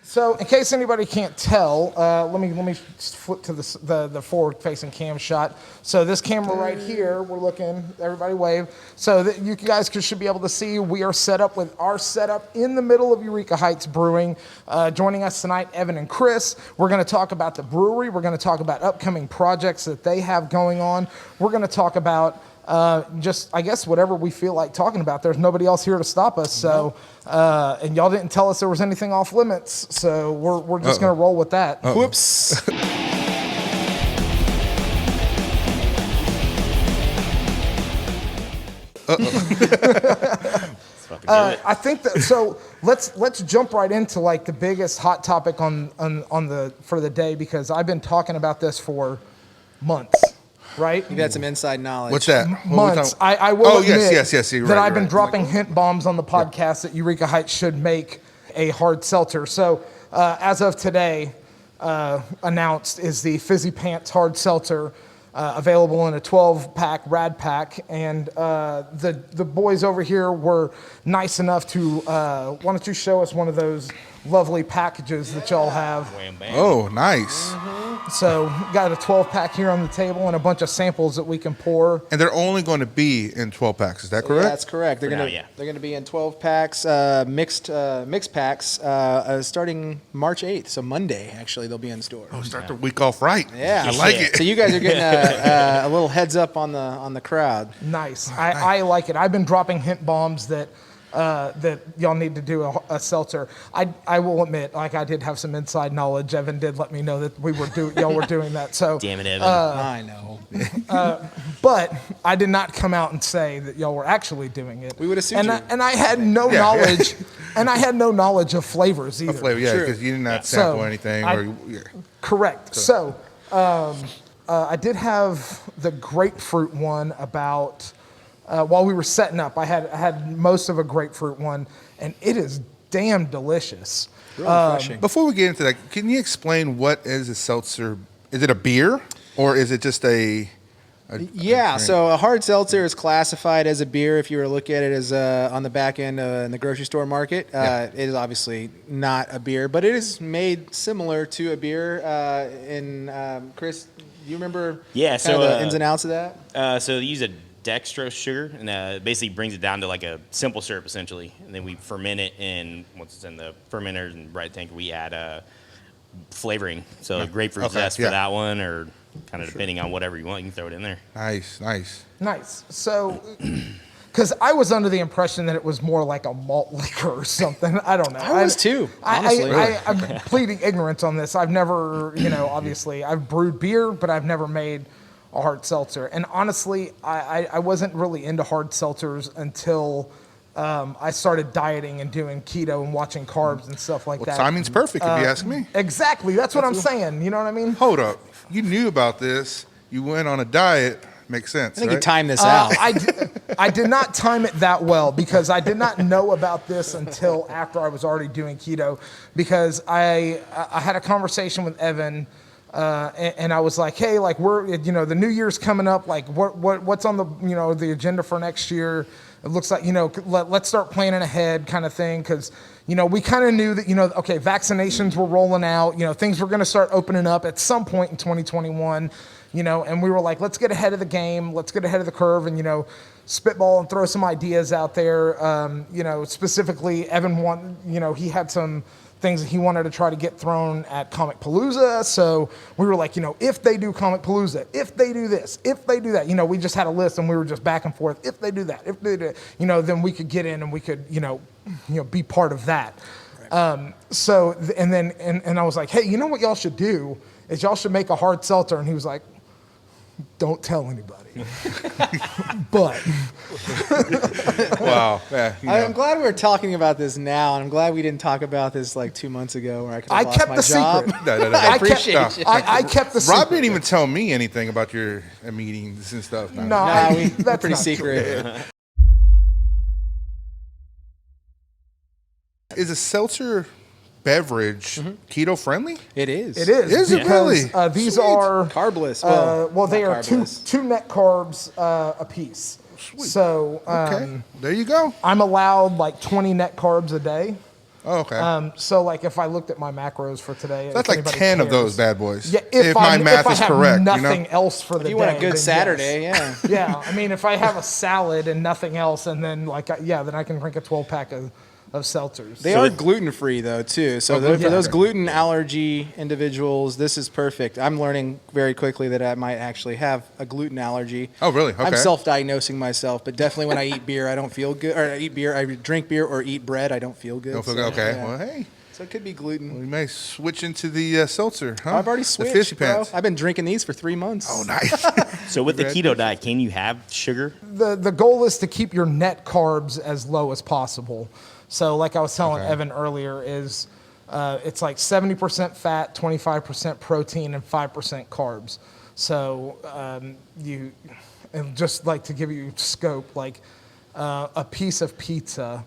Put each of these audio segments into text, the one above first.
So, in case anybody can't tell, let me flip to the forward-facing cam shot. So, this camera right here, we're looking. Everybody wave. So that you guys should be able to see. We are set up with our setup in the middle of Eureka Heights Brewing. Joining us tonight, Evan and Chris. We're going to talk about the brewery. We're going to talk about upcoming projects that they have going on. We're going to talk about just, I guess, whatever we feel like talking about. There's nobody else here to stop us. So. And y'all didn't tell us there was anything off limits, so we're just going to roll with that. Whoops. I think that, so let's jump right into like the biggest hot topic on for the day, because I've been talking about this for months. Right? You've had some inside knowledge. What's that? Months. I will admit yes. that I've been dropping hint bombs on the podcast that Eureka Heights should make a hard seltzer. So as of today, announced is the Fizzy Pants hard seltzer, available in a 12-pack Rad Pack. And the boys over here were nice enough to, why don't you show us one of those lovely packages that y'all have. Wham, bam. Oh, nice. So got a 12-pack here on the table and a bunch of samples that we can pour. And they're only going to be in 12 packs. Is that correct? Yeah, that's correct. They're going to be in 12 packs, mixed packs, starting March 8th. So Monday, actually, they'll be in store. Oh, start the week off right. Yeah, I like it. So you guys are getting a little heads up on the crowd. Nice. I like it. I've been dropping hint bombs that y'all need to do a seltzer. I will admit, like, I did have some inside knowledge. Evan did let me know that y'all were doing that. So damn it, Evan. I know. But I did not come out and say that y'all were actually doing it. We would assume. And I had no knowledge, and I had no knowledge of flavors either. Because you did not sample anything. Correct. So I did have the grapefruit one about. While we were setting up, I had most of a grapefruit one, and it is damn delicious. Really refreshing. Before we get into that, can you explain what is a seltzer? Is it a beer, or is it just a so a hard seltzer is classified as a beer if you were to look at it as on the back end in the grocery store market. It is obviously not a beer, but it is made similar to a beer. Chris, do you remember the ins and outs of that? So they use a dextrose sugar, and basically brings it down to like a simple syrup, essentially. And then we ferment it, and once it's in the fermenter and bright tank, we add flavoring. So grapefruit zest for that one, or kind of depending on whatever you want, you can throw it in there. Nice. So, because I was under the impression that it was more like a malt liquor or something. I don't know. I was too, honestly. I'm pleading ignorance on this. I've never, obviously, I've brewed beer, but I've never made a hard seltzer. And honestly, I wasn't really into hard seltzers until I started dieting and doing keto and watching carbs and stuff like that. Timing's perfect, if you ask me. Exactly. That's what I'm saying. You know what I mean? Hold up. You knew about this. You went on a diet. Makes sense, I think right? you timed this out. I did not time it that well, because I did not know about this until after I was already doing keto, because I had a conversation with Evan. And I was like, hey, like we're, the new year's coming up. Like what's on the, the agenda for next year? It looks like, let's start planning ahead kind of thing. Cause, we kind of knew that, okay, vaccinations were rolling out, things were going to start opening up at some point in 2021, and we were like, let's get ahead of the game. Let's get ahead of the curve and, spitball and throw some ideas out there. Specifically Evan he had some things that he wanted to try to get thrown at Comic Palooza. So we were like, if they do Comic Palooza, if they do this, if they do that, we just had a list and we were just back and forth. If they do that, if they do that, then we could get in and we could, be part of that. Right. And I was like, hey, you know what y'all should do is y'all should make a hard seltzer. And he was like, don't tell anybody. But wow. I'm glad we're talking about this now, and I'm glad we didn't talk about this like 2 months ago where I could have lost my job. Secret. No. I appreciate it. I kept the secret. Rob didn't even tell me anything about your meetings and stuff. We're pretty secret. Is a seltzer beverage keto friendly? It is. It is. Is it really? These are carbless. They are two net carbs a piece. Sweet. So okay, there you go. I'm allowed like 20 net carbs a day. Oh, okay. So like if I looked at my macros for today, That's if like anybody 10 of cares- those bad boys. Yeah, if my math if is I have correct. nothing else for the If you day, want a good then Saturday, yes. yeah. Yeah, I mean, if I have a salad and nothing else, and then then I can drink a 12-pack of seltzers. They are gluten free though too. So for those gluten allergy individuals, this is perfect. I'm learning very quickly that I might actually have a gluten allergy. Oh, really? Okay. I'm self-diagnosing myself, but definitely when I eat beer, I don't feel good. Or I drink beer or eat bread, I don't feel good. Don't feel good? Okay. yeah. Well, hey, So it could be gluten. we may switch into the seltzer, huh? I've already The switched, fishy bro. pants. I've been drinking these for 3 months. Oh, nice. So with the keto diet, can you have sugar? The goal is to keep your net carbs as low as possible. So like I was telling Evan earlier, is it's like 70% fat, 25% protein, and 5% carbs. So and just like to give you scope, like a piece of pizza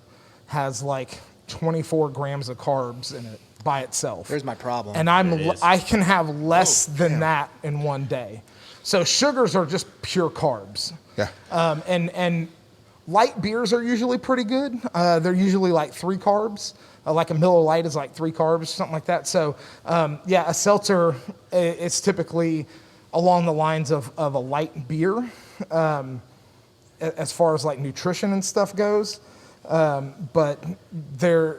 has like 24 grams of carbs in it by itself. There's my problem. And I can have less than that in one day. So sugars are just pure carbs. Yeah. And light beers are usually pretty good. They're usually like 3 carbs. Like a Miller Lite is like 3 carbs, something like that. So a seltzer is typically along the lines of a light beer as far as like nutrition and stuff goes. But they're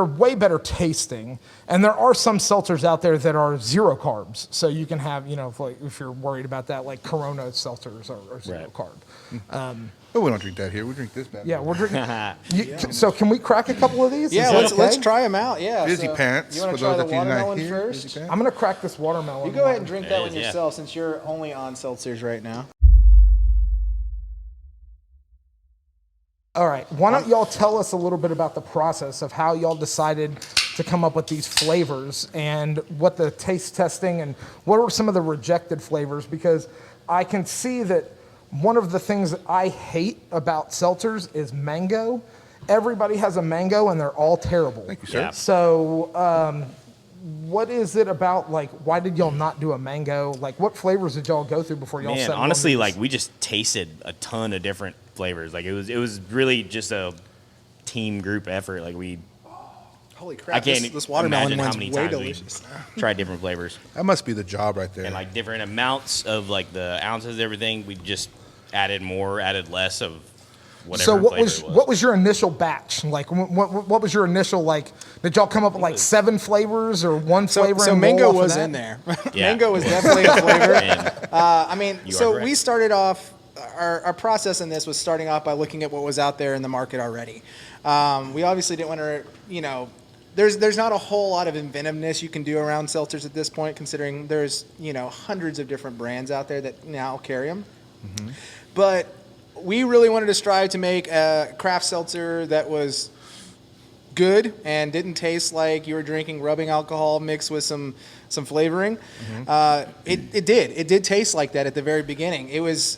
way better tasting, and there are some seltzers out there that are 0 carbs. So you can have, if you're worried about that, like Corona seltzers are 0 carb. But we don't drink that here. We drink this bad Yeah, boy. we're drinking. So can we crack a couple of these? Yeah, Is that let's okay? try them out. Yeah. Busy pants. You want for to try those the of you not watermelon here. first? Busy pants. I'm gonna crack this watermelon. You go ahead and drink that It one is, yeah. yourself since you're only on seltzers right now. All right. Why don't y'all tell us a little bit about the process of how y'all decided to come up with these flavors and what the taste testing and what were some of the rejected flavors? Because I can see that one of the things that I hate about seltzers is mango. Everybody has a mango and they're all terrible. Thank you, sir. Yeah. So what is it about, like, why did y'all not do a mango? Like, what flavors did y'all go through before y'all Man, settled on honestly, these? like we just tasted a ton of different flavors. Like it was really just a team group effort. Like we Holy crap! I can't this watermelon imagine how one's many way times we delicious. tried different flavors That must be the job right there. and like different amounts of like the ounces, everything. We just added more, added less of whatever. So what flavor was it was. what was your initial batch? Like what was your initial, like, did y'all come up with like 7 flavors or one flavor? So and mango roll off of was that? in there. Yeah. Mango was definitely a flavor. And I mean, You are so correct. we started off, our process in this was starting off by looking at what was out there in the market already. We obviously didn't want to, there's not a whole lot of inventiveness you can do around seltzers at this point, considering there's, hundreds of different brands out there that now carry them. Mm-hmm. But we really wanted to strive to make a craft seltzer that was good and didn't taste like you were drinking rubbing alcohol mixed with some flavoring. It did taste like that at the very beginning. It was,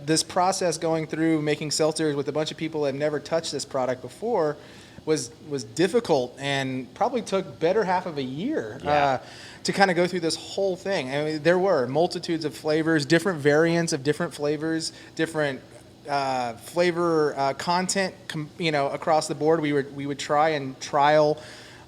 this process going through making seltzers with a bunch of people that have never touched this product before was difficult and probably took better half of a year to kind of go through this whole thing. I mean, there were multitudes of flavors, different variants of different flavors, different flavor content, across the board. We would try and trial,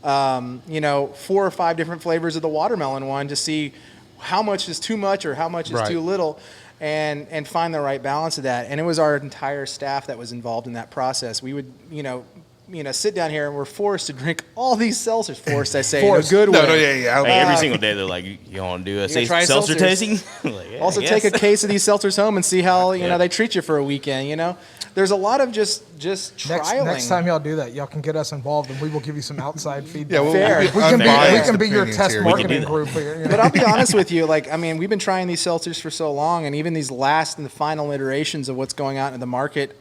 4 or 5 different flavors of the watermelon one to see how much is too much or how much is Right. too little, and find the right balance of that. And it was our entire staff that was involved in that process. We would, sit down here and we're forced to drink all these seltzers. Forced, I say, Forced. in a good way. No, yeah. like every single day they're like, you want to do a try seltzer seltzers? tasting? Like, yeah, Also, I take a guess. case of these seltzers home and see how Yeah. they treat you for a weekend. There's a lot of just trialing. Next time y'all do that, y'all can get us involved and we will give you some outside feedback. Yeah, well, Fair. we we can unbiased be your opinions test here. marketing that. group here. But I'll be honest with you, we've been trying these seltzers for so long, and even these last and the final iterations of what's going out in the market,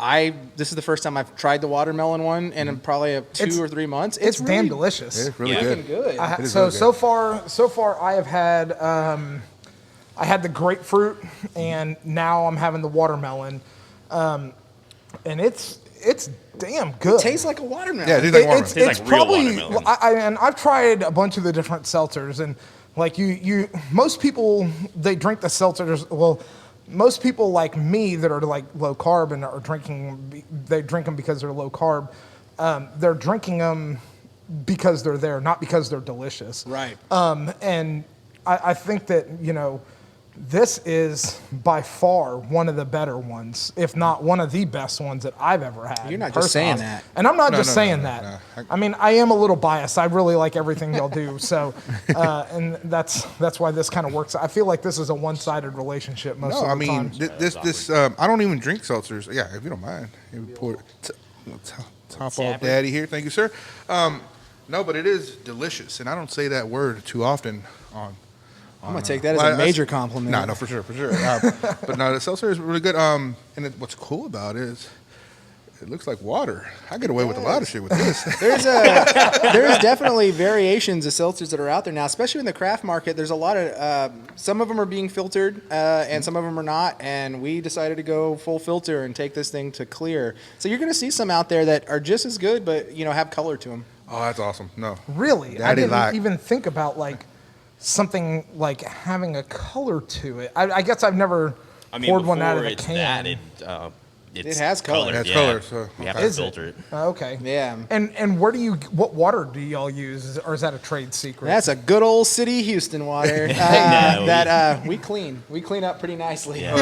this is the first time I've tried the watermelon one in probably 2 or 3 months. It's really damn delicious. It's really Yeah. good. good. I ha- It is so really good. so far I have had I had the grapefruit and now I'm having the watermelon, and it's damn good. Tastes like a watermelon. Yeah, it is like watermelon. It's Tastes like real probably watermelon. and I've tried a bunch of the different seltzers, and like most people, they drink the seltzers. Well, most people like me that are like low carb and are drinking, they drink them because they're low carb. they're drinking them because they're there, not because they're delicious. Right. And I think that, this is by far one of the better ones, if not one of the best ones that I've ever had. You're not just saying personally. that. And I'm not No, just no, saying no, that. no. I mean, I am a little biased. I really like everything y'all do. So, and that's why this kind of works. I feel like this is a one-sided relationship most No, of the I mean time. this. I don't even drink seltzers. Yeah, if you don't mind, you pour it top off, daddy here. Thank you, sir. No, but it is delicious, and I don't say that word too often on. I'm going to take that as a major compliment. No, for sure. But no, the seltzer is really good. And what's cool about it is it looks like water. I get away with a lot of shit with this. There's definitely variations of seltzers that are out there now, especially in the craft market. There's a lot of some of them are being filtered, and some of them are not. And we decided to go full filter and take this thing to clear. So you're going to see some out there that are just as good, but have color to them. Oh, that's awesome. No, Really? I Daddy didn't like. even think about something like having a color to it. I guess I've never poured one out of a it's can. that, It has color. It has color, so you have okay. to Is it? filter it. Okay. Yeah. And what water do y'all use, or is that a trade secret? That's a good old city Houston water we clean. We clean up pretty nicely. Yeah.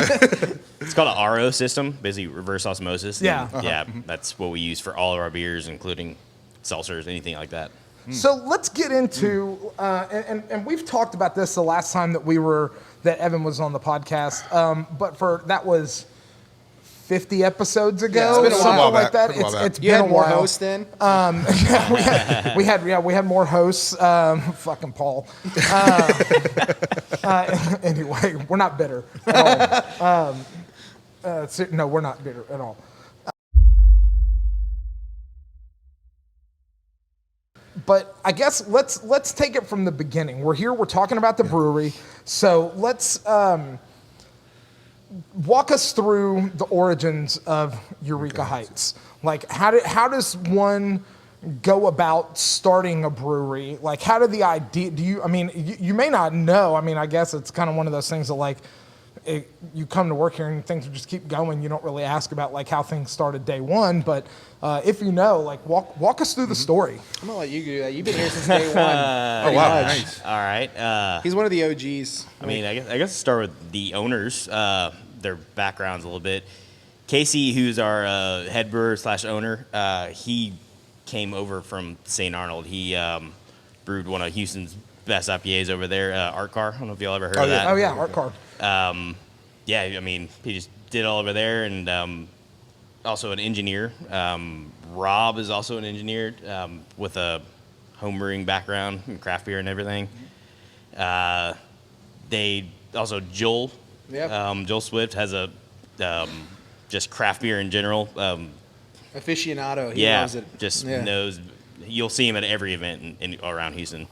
It's called an RO system, basically reverse osmosis. Yeah. And, yeah, that's what we use for all of our beers, including seltzers, anything like that. So let's get into, and we've talked about this the last time that Evan was on the podcast, but that was 50 episodes ago, it's been a something while like back. that. Been a while back. It's You been had a more while. hosts then? we had more hosts. Fucking Paul. Anyway, we're not bitter at all. No, we're not bitter at all. But I guess let's take it from the beginning. We're here. We're talking about the brewery. So let's walk us through the origins of Eureka Heights. Like, how does one go about starting a brewery? Like, how did the idea? You may not know. I mean, I guess it's kind of one of those things that you come to work here and things just keep going. You don't really ask about how things started day one, but if you know, walk us through the story. I'm going to let you do that. You've been here since day one. Oh wow, much. nice. All right. He's one of the OGs. I guess I'll start with the owners, their backgrounds a little bit. Casey, who's our head brewer / owner, he came over from St. Arnold. He brewed one of Houston's best IPAs over there, Art Car. I don't know if y'all ever heard of that. Oh yeah, Art Car. He just did all over there, and also an engineer. Rob is also an engineer with a home brewing background and craft beer and everything. They also Joel. Yep. Joel Swift has a just craft beer in general. Aficionado. He loves it. Just knows. You'll see him at every event around Houston.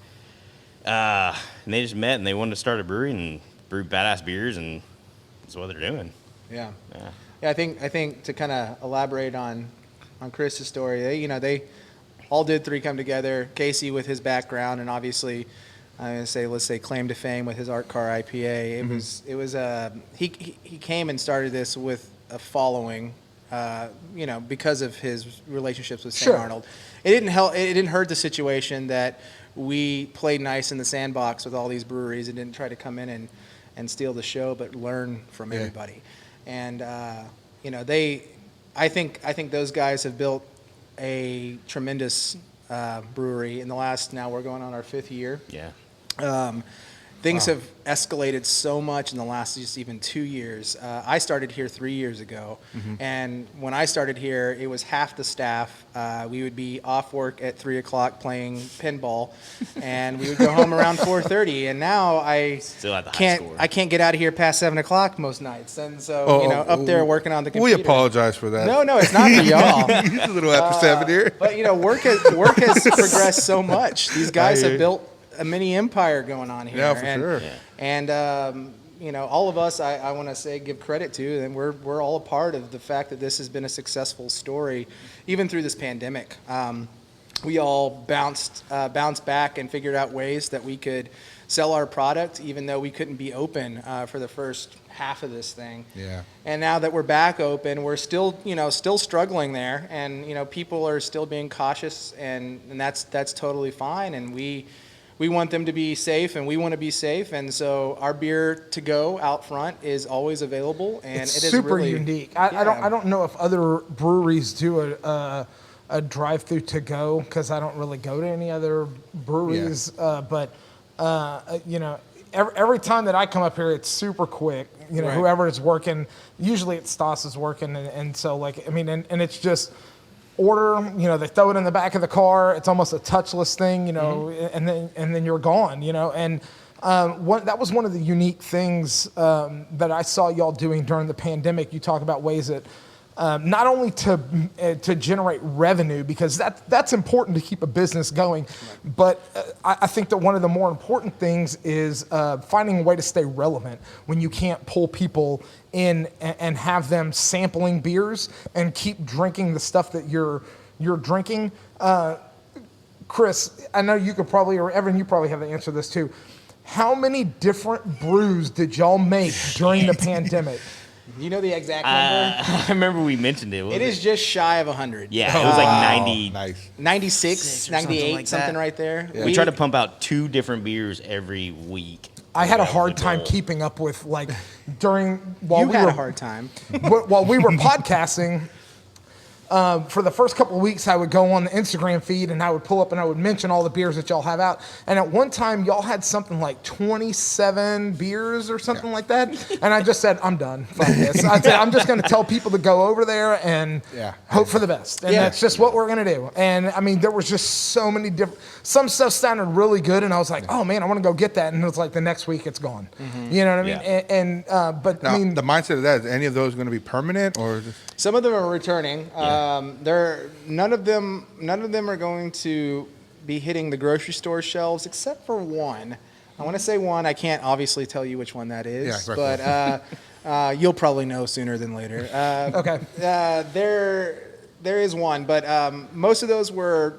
And they just met and they wanted to start a brewery and brew badass beers, and that's what they're doing. Yeah. I think to kind of elaborate on Chris's story, they all did three come together. Casey with his background, and obviously, let's say claim to fame with his Art Car IPA. It was he came and started this with a following, because of his relationships with St. Sure. Arnold. It didn't help. It didn't hurt the situation that we played nice in the sandbox with all these breweries and didn't try to come in and steal the show, but learn from everybody. And I think those guys have built a tremendous brewery in the last. Now we're going on our 5th year. Yeah. Things have escalated so much in the last just even 2 years. I started here 3 years ago, and when I started here, it was half the staff. We would be off work at 3 o'clock playing pinball, and we would go home around 4:30. And now Still at the high score. I can't get out of here past 7 o'clock most nights, and so up there working on the computer. We apologize for that. No, it's not for y'all. He's a little after 7 here. But work has progressed so much. These guys have built a mini empire going on here. Yeah, for sure. Yeah. And all of us, I want to say, give credit to, and we're all a part of the fact that this has been a successful story, even through this pandemic. we all bounced back and figured out ways that we could sell our product, even though we couldn't be open for the first half of this thing. Yeah. And now that we're back open, we're still struggling there, and people are still being cautious, and that's totally fine. And we want them to be safe, and we want to be safe, and so our beer to go out front is always available, and It's it is super really unique. I don't know if other breweries do a drive-through to go, because I don't really go to any other breweries. But every time that I come up here, it's super quick. Right. Whoever is working, usually it's Stas is working, and so and it's just order. They throw it in the back of the car. It's almost a touchless thing, and then you're gone. And that was one of the unique things that I saw y'all doing during the pandemic. You talk about ways that not only to generate revenue, because that's important to keep a business going, but I think that one of the more important things is finding a way to stay relevant when you can't pull people in and have them sampling beers and keep drinking the stuff that you're drinking. Chris, I know you could probably, or Evan, you probably have the answer to this too. How many different brews did y'all make during the pandemic? You know the exact number? I remember we mentioned it. It is just shy of 100. Yeah, it was like 90. Nice. 96, or something 98, like something that. right there. Yeah. We try to pump out 2 different beers every week. I had a That was hard the time goal. keeping up with while You we had were a hard time. while we were podcasting. For the first couple of weeks, I would go on the Instagram feed and I would pull up and I would mention all the beers that y'all have out. And at one time, y'all had something like 27 beers or something like that. And I just said, I'm done. Fuck this. I said, I'm just going to tell people to go over there and hope for the best. And that's just what we're going to do. And I mean, there was just so many different, some stuff sounded really good. And I was like, oh man, I want to go get that. And it was like the next week it's gone. You know what I mean? Yeah. But Now, I mean, the mindset of that, is any of those going to be permanent or just... Some of them are returning. None of them are going to be hitting the grocery store shelves except for one. I want to say one. I can't obviously tell you which one that is, but you'll probably know sooner than later. okay. There is one, but most of those were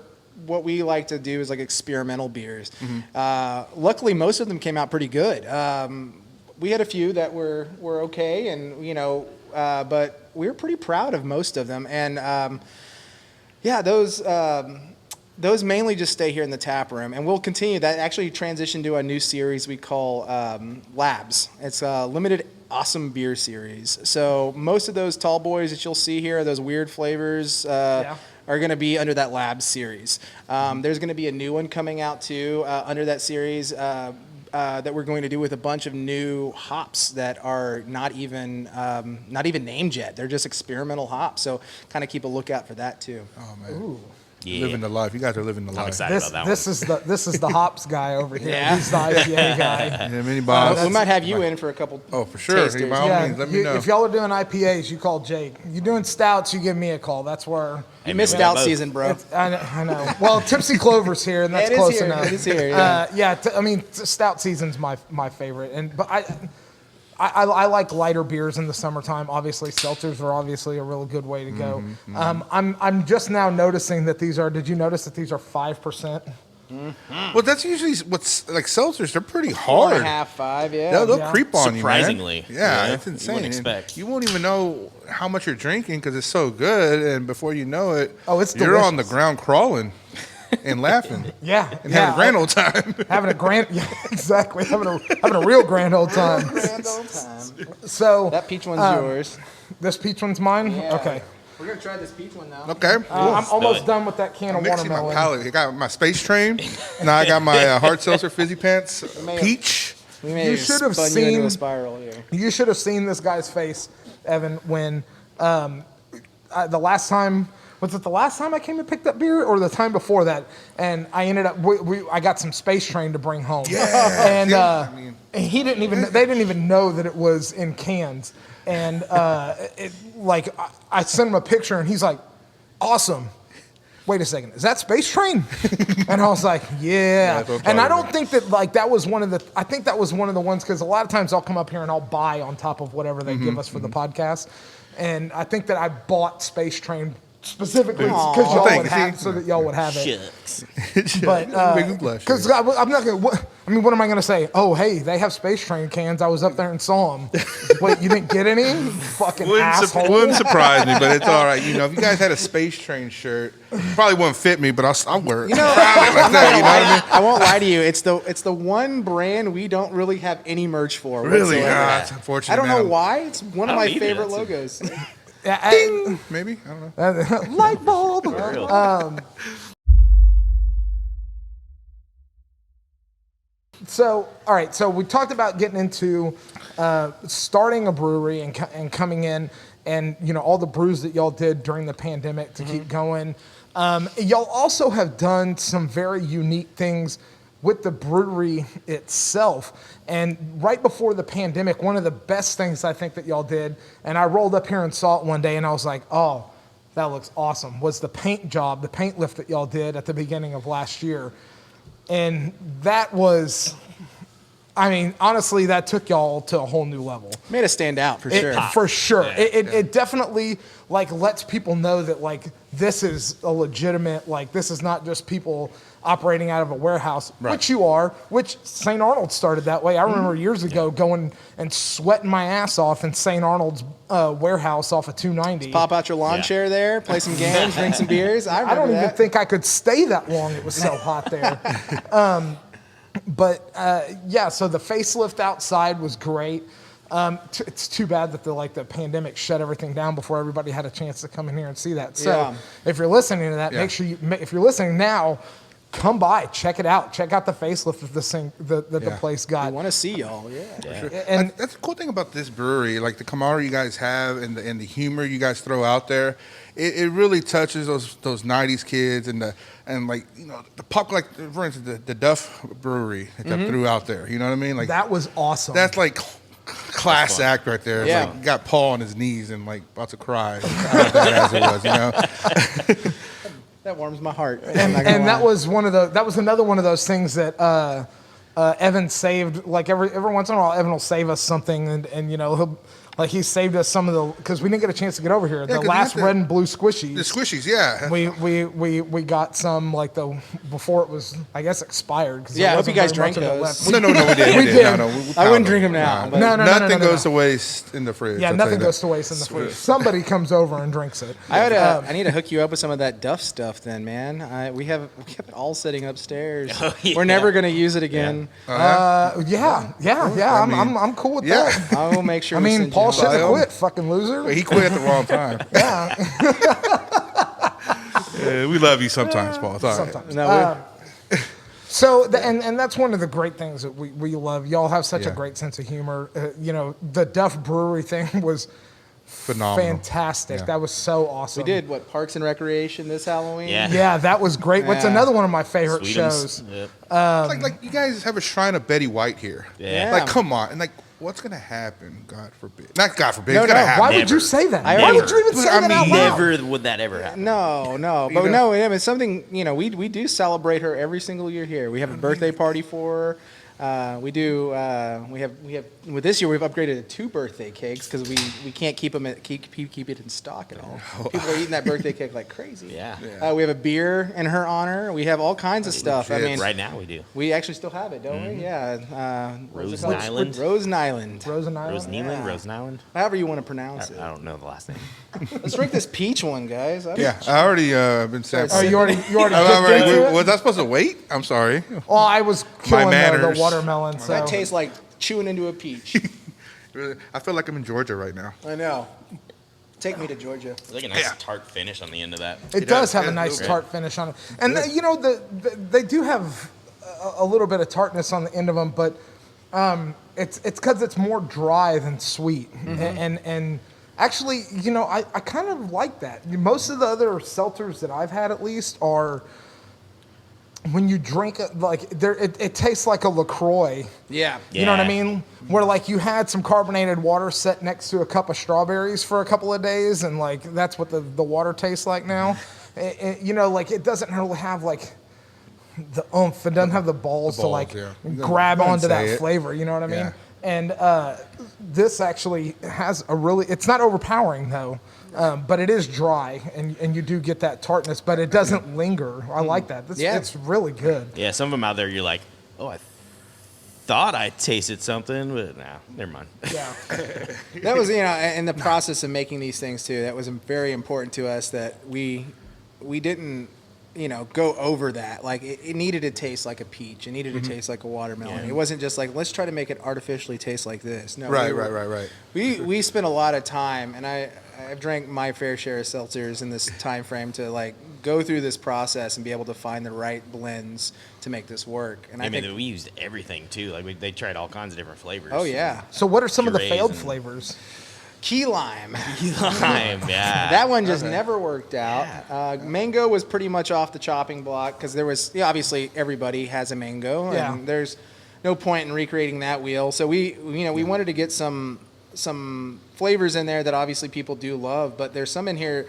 what we like to do is like experimental beers. Luckily, most of them came out pretty good. We had a few that were okay, and but we were pretty proud of most of them. And those mainly just stay here in the tap room, and we'll continue that. Actually, transition to a new series we call Labs. It's a limited awesome beer series. So most of those tall boys that you'll see here, those weird flavors, are going to be under that Labs series. There's going to be a new one coming out too under that series that we're going to do with a bunch of new hops that are not even named yet. They're just experimental hops. So kind of keep a lookout for that too. Oh, man. Ooh. Yeah. Living the life. You guys are living the I'm life. excited about that one. This is the hops guy over here. Yeah. He's the IPA guy. Yeah, mini boss. We might have you in for a couple. Oh, for sure. tasters. Hey, by all means, let me know. If y'all are doing IPAs, you call Jake. You're doing stouts, you give me a call. That's where. You missed man, out both. season, bro. I know. Well, Tipsy Clover's here, and that's Yeah, it is close here. enough. It is here, yeah. I mean, stout season's my favorite, but I like lighter beers in the summertime. Obviously, seltzers are obviously a real good way to go. I'm just now noticing that these are. Did you notice that these are 5%? Well, that's usually what's like seltzers. They're pretty hard. 4.5, 5, yeah. They'll creep on Surprisingly. you, man. Yeah, it's You insane. wouldn't And expect. you won't even know how much you're drinking because it's so good, and before you know it, It's you're on the delicious. ground crawling and laughing Yeah, and having a grand old time. having a grand, yeah, exactly, having a real grand old time. Grand old time. So That peach one's yours. this peach one's mine. Yeah. Okay, We're gonna try this peach one now. Okay. I'm almost it. done with that can I'm of mixing my watermelon. palate. I got my space train. Now I got my hard seltzer fizzy pants peach. We may You have should have spun you into seen- a spiral here. You should have seen this guy's face, Evan, when the last time. Was it the last time I came and picked up beer, or the time before that? And I ended up, I got some Space Train to bring home. Yeah, And, yeah, I mean- and they didn't even know that it was in cans. And I sent him a picture, and he's like, "Awesome." Wait a second, is that Space Train? And I was like, yeah. that's what I'm And I talking don't think that that was one of the. I think that was one of the ones because a lot of times I'll come up here and I'll buy on top of whatever they give us for the podcast. And I think that I bought Space Train specifically because Aw. y'all Thank would you. have, so that y'all would have it. Shucks. But Make me blush. because I'm not gonna. What am I gonna say? Oh, hey, they have Space Train cans. I was up there and saw them. Wait, you didn't get any? Fucking asshole. Wouldn't surprise me, but it's all right. You know, if you guys had a Space Train shirt, probably wouldn't fit me, but I'll wear it. You know, Proudly like that, you know what I mean? I won't lie to you. It's the one brand we don't really have any merch for. Really? whatsoever. Ah, it's unfortunate. I don't know man. why. It's one of I my don't either. favorite That's logos. Yeah, Maybe I don't know. light bulb. So, all right. So we talked about getting into starting a brewery and coming in, and all the brews that y'all did during the pandemic to keep going. Y'all also have done some very unique things with the brewery itself. And right before the pandemic, one of the best things I think that y'all did, and I rolled up here and saw it one day, and I was like, oh, that looks awesome, was the paint job, the paint lift that y'all did at the beginning of last year. And that was, I mean, honestly, that took y'all to a whole new level. Made us stand out for sure. For sure. It definitely lets people know that this is a legitimate, this is not just people operating out of a warehouse, Right. which you are, which St. Arnold started that way. I remember years ago going and sweating my ass off in St. Arnold's warehouse off of 290. Pop out your lawn chair there, play some games, drink some beers. I I don't remember even that. think I could stay that long. It was so hot there. So the facelift outside was great. It's too bad that the pandemic shut everything down before everybody had a chance to come in here and see that. So Yeah. if you're listening to that, Yeah. make sure if you're listening now, come by, check it out. Check out the facelift that the Yeah. place I got. want to see y'all. Yeah. Sure. And- That's the cool thing about this brewery, like the camaraderie you guys have and the humor you guys throw out there. It really touches those '90s kids and the pop, for instance the Duff Brewery that I threw out there. You know what I mean? Like That was awesome. that's like class act right there. It's Yeah. like got Paul on his knees and about to cry. As it was, That warms my heart. and that was another one of those things that Evan saved. Like every once in a while, Evan will save us something, and he'll. He saved us some of the, because we didn't get a chance to get over here. The 'cause last we had red and blue squishies. The squishies, yeah. We got some before it was, I guess, expired. Yeah, I hope you guys drank those. No, we did. We did. No, I wouldn't drink them now. but- No, Nothing goes to waste in the fridge. Yeah, I'll tell nothing you goes that. to waste in the fridge. Somebody comes over and drinks it. I need to hook you up with some of that Duff stuff then, man. We have it all sitting upstairs. Oh, yeah. We're never going to use it again. Yeah. I mean, I'm cool with yeah. that. I will make sure I we mean, send Paul you shouldn't have Bio. quit, fucking loser. He quit at the wrong time. Yeah, Yeah, we love you sometimes, Paul. It's all right. sometimes. No, So, and that's one of the great things that we love. Y'all have such a Yeah. great sense of humor. The Duff Brewery thing was Phenomenal. fantastic. Yeah. That was so awesome. we did Parks and Recreation this Halloween. Yeah. Yeah, that was great. What's Yeah. another one of my favorite Sweetums. shows? Yep. Like you guys have a shrine of Betty White here. Yeah. Like, come on. And what's going to happen? God forbid. Not God forbid. No, it's going to no. happen. Why would Never. you say that? I Why already- would you even But say I that out mean, loud? Never would that ever happen. No, You but know? it's something. We do celebrate her every single year here. We have a birthday party for her. We do. We have. With this year, we've upgraded to 2 birthday cakes because we can't keep it in stock at all. People are eating that birthday cake like crazy. Yeah. We have a beer in her honor. We have all kinds of stuff. I legit. mean, Right now we do. we actually still have it, don't we? Yeah. What's it Rosen called? Island? Rosen Island. Rosen Island. Rose Nealand, Yeah. Rose Island. However you want to pronounce it. I don't know the last name. Let's drink this peach one, guys. Yeah, I already been Oh, sampling. you already I dipped into it? was I supposed to wait? I'm sorry. Well, I was killing the manners. watermelon. So. That tastes like chewing into a peach. I feel like I'm in Georgia right now. I know. Take me to Georgia. It's like a nice Yeah. tart finish on the end of that. It does have a yeah, nice okay. tart finish on it, and they do have a little bit of tartness on the end of them, but it's because it's more dry than sweet, and actually, I kind of like that. Most of the other seltzers that I've had, at least, are when you drink it, it tastes like a LaCroix. Yeah. You know what I Yeah. mean? Where you had some carbonated water set next to a cup of strawberries for a couple of days, and that's what the water tastes like now. It doesn't really have the oomph. It doesn't have the balls, The balls, to yeah. grab Go ahead and onto that say it. flavor. You know what I mean? Yeah. And this actually has it's not overpowering though. But it is dry, and you do get that tartness, but it doesn't linger. I like that. It's really good. Yeah, some of them out there, you're like, oh, I thought I tasted something, but nah, never mind. Yeah. That was, in the process of making these things too, that was very important to us that we didn't, go over that. Like it needed to taste like a peach. It needed to taste like a watermelon. Yeah. It wasn't just like, let's try to make it artificially taste like this. No, Right. We spent a lot of time, and I've drank my fair share of seltzers in this time frame to like go through this process and be able to find the right blends to make this work. And I mean, we used everything too. Like they tried all kinds of different flavors. Oh yeah. So what are some of the Purees failed and- flavors? Key lime. Lime, yeah. That one just never worked out. Mango was pretty much off the chopping block because there was obviously everybody has a mango, Yeah. and there's no point in recreating that wheel. So we wanted to get some flavors in there that obviously people do love, but there's some in here,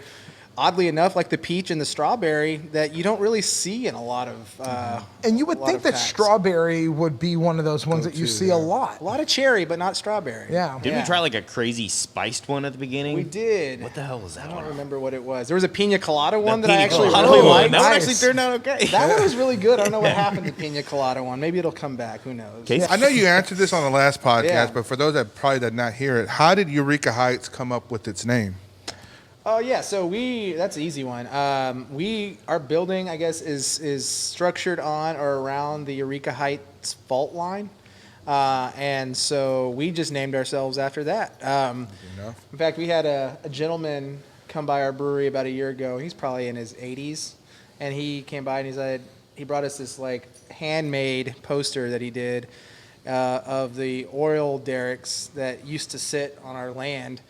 oddly enough, like the peach and the strawberry, that you don't really see in a lot of. And you would a lot think of that packs. strawberry would be one of those ones that you see a lot. A lot of cherry, but not strawberry. Yeah. Didn't we try like a crazy spiced one at the beginning? We did. What the hell was that I don't one? remember what it was. There was a pina colada one The that I pina actually colada really one. liked. That one Nice. actually turned out okay. That one was really good. I don't know what happened to the pina colada one. Maybe it'll come back. Who knows? Case- I know you answered this on the last podcast, Yeah. but for those that probably did not hear it, how did Eureka Heights come up with its name? Oh yeah, so that's an easy one. Our building, I guess, is structured on or around the Eureka Heights fault line, and so we just named ourselves after that. In fact, we had a gentleman come by our brewery about a year ago. He's probably in his 80s, and he came by and he brought us this like handmade poster that he did of the oil derricks that used to sit on our land.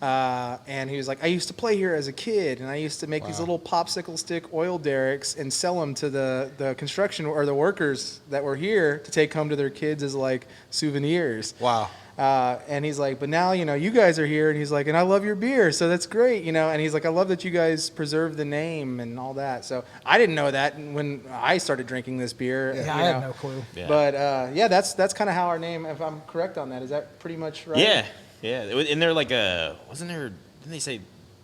And he was like, I used to play here as a kid, and I used to make these little popsicle stick oil derricks and sell them to the construction or the workers that were here to take home to their kids as like souvenirs. Wow. And he's like, but now, you guys are here, and he's like, and I love your beer, so that's great, and he's like, I love that you guys preserve the name and all that. So I didn't know that when I started drinking this beer. Yeah, I had no clue. Yeah. But that's kind of how our name, if I'm correct on that, is that pretty much right? Yeah. And they're like didn't they say